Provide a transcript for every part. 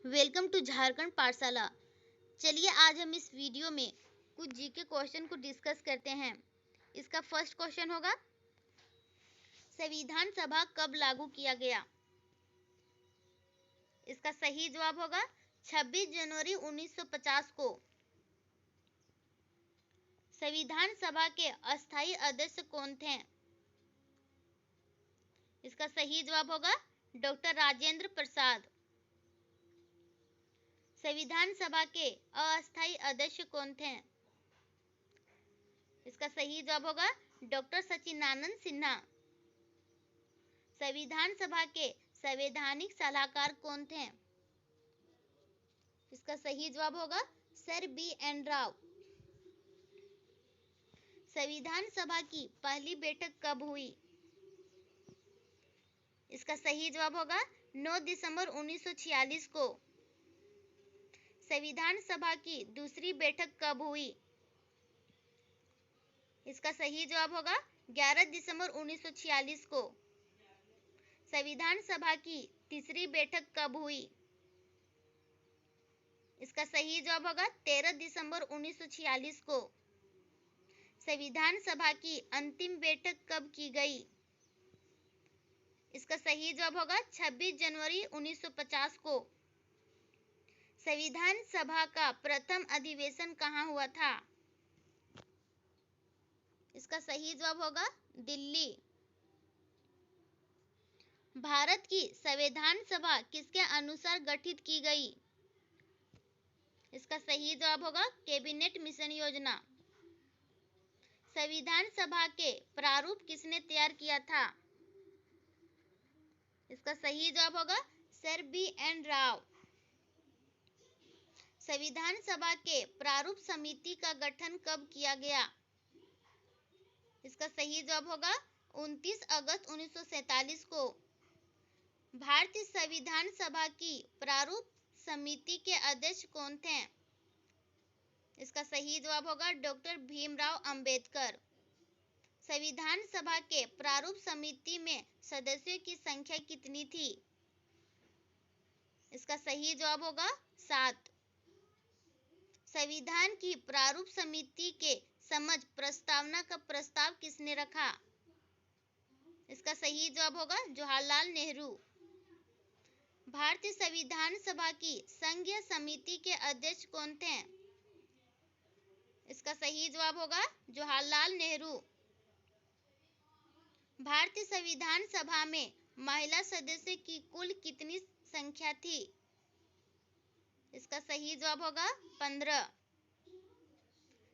Welcome to Jharkhand पाठशाला। चलिए आज हम इस वीडियो में कुछ जीके क्वेश्चन को डिस्कस करते हैं। इसका फर्स्ट क्वेश्चन होगा, संविधान सभा कब लागू किया गया? इसका सही जवाब होगा 26 जनवरी 1950 को। संविधान सभा के अस्थायी अध्यक्ष कौन थे? इसका सही जवाब होगा डॉक्टर राजेंद्र प्रसाद। संविधान सभा के अस्थायी अध्यक्ष कौन थे? इसका सही जवाब होगा डॉक्टर सचिदानंद सिन्हा। संविधान सभा के संवैधानिक सलाहकार कौन थे? इसका सही जवाब होगा सर बी.एन. राव। संविधान सभा की पहली बैठक कब हुई? इसका सही जवाब होगा 9 दिसंबर 1946 को। संविधान सभा की दूसरी बैठक कब हुई? इसका सही जवाब होगा 11 दिसंबर 1946 को। संविधान सभा की तीसरी बैठक कब हुई? इसका सही जवाब होगा 13 दिसंबर 1946 को। संविधान सभा की अंतिम बैठक कब की गई? इसका सही जवाब होगा 26 जनवरी 1950 को। संविधान सभा का प्रथम अधिवेशन कहाँ हुआ था? इसका सही जवाब होगा दिल्ली। भारत की संविधान सभा किसके अनुसार गठित की गई? इसका सही जवाब होगा कैबिनेट मिशन योजना। संविधान सभा के प्रारूप किसने तैयार किया था? इसका सही जवाब होगा सर बी.एन. राव। संविधान सभा के प्रारूप समिति का गठन कब किया गया? इसका सही जवाब होगा 29 अगस्त 1947 को। भारतीय संविधान सभा की प्रारूप समिति के अध्यक्ष कौन थे? इसका सही जवाब होगा डॉक्टर भीमराव अंबेडकर। संविधान सभा के प्रारूप समिति में सदस्यों की संख्या कितनी थी? इसका सही जवाब होगा 7। संविधान की प्रारूप समिति के समक्ष प्रस्तावना का प्रस्ताव किसने रखा? इसका सही जवाब होगा जवाहरलाल नेहरू। भारतीय संविधान सभा की संघीय समिति के अध्यक्ष कौन थे? इसका सही जवाब होगा जवाहरलाल नेहरू। भारतीय संविधान सभा में महिला सदस्य की कुल कितनी संख्या थी? इसका सही जवाब होगा 15।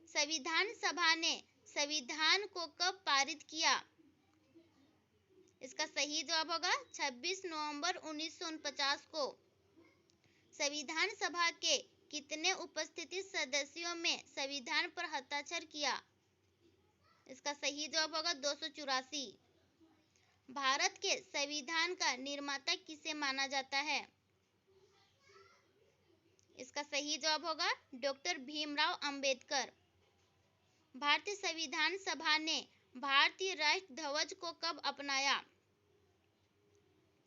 संविधान सभा ने संविधान को कब पारित किया? इसका सही जवाब होगा 26 नवंबर 1949 को। संविधान सभा के कितने उपस्थित सदस्यों में संविधान पर हस्ताक्षर किया? इसका सही जवाब होगा 284। भारत के संविधान का निर्माता किसे माना जाता है? इसका सही जवाब होगा डॉक्टर भीमराव अंबेडकर। भारतीय संविधान सभा ने भारतीय राष्ट्र ध्वज को कब अपनाया?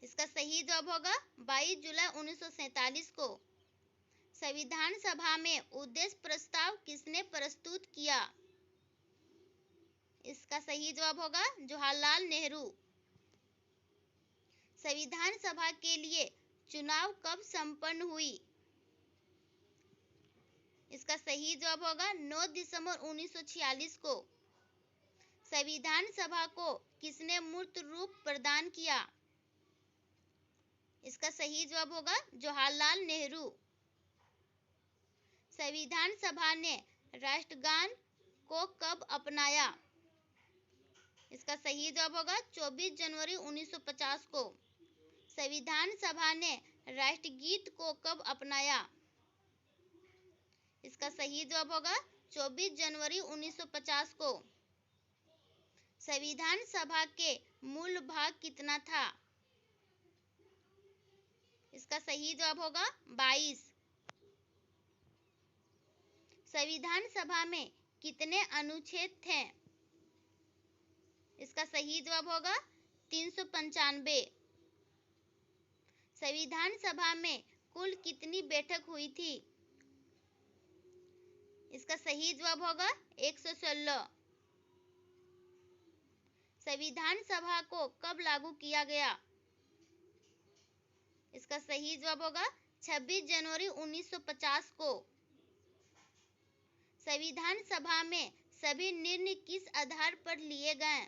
इसका सही जवाब होगा 22 जुलाई 1947 को। संविधान सभा में उद्देश्य प्रस्ताव किसने प्रस्तुत किया? इसका सही जवाब होगा जवाहरलाल नेहरू। संविधान सभा के लिए चुनाव कब संपन्न हुई? इसका सही जवाब होगा 9 दिसंबर 1946 को। संविधान सभा को किसने मूर्त रूप प्रदान किया? इसका सही जवाब होगा जवाहरलाल नेहरू। संविधान सभा ने राष्ट्रगान को कब अपनाया? इसका सही जवाब होगा 24 जनवरी 1950 को। संविधान सभा ने राष्ट्रगीत को कब अपनाया? इसका सही जवाब होगा 24 जनवरी 1950 को। संविधान सभा के मूल भाग कितना था? इसका सही जवाब होगा 22। संविधान सभा में कितने अनुच्छेद थे? इसका सही जवाब होगा 395। संविधान सभा में कुल कितनी बैठक हुई थी? इसका सही जवाब होगा 116। संविधान सभा को कब लागू किया गया? इसका सही जवाब होगा 26 जनवरी 1950 को। संविधान सभा में सभी निर्णय किस आधार पर लिए गए?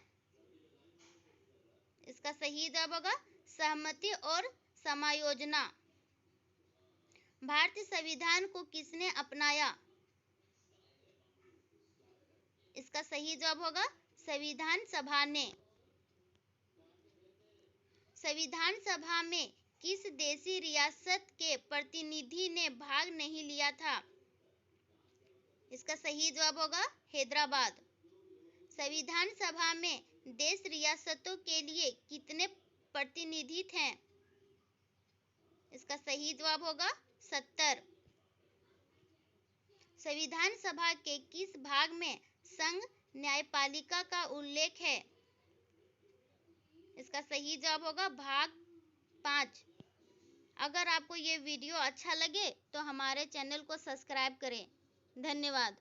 इसका सही जवाब होगा सहमति और समायोजना। भारतीय संविधान को किसने अपनाया? इसका सही जवाब होगा संविधान सभा ने। संविधान सभा में किस देशी रियासत के प्रतिनिधि ने भाग नहीं लिया था? इसका सही जवाब होगा हैदराबाद। संविधान सभा में देश रियासतों के लिए कितने प्रतिनिधि थे? इसका सही जवाब होगा 70। संविधान सभा के किस भाग में संघ न्यायपालिका का उल्लेख है? इसका सही जवाब होगा भाग 5। अगर आपको ये वीडियो अच्छा लगे तो हमारे चैनल को सब्सक्राइब करें। धन्यवाद।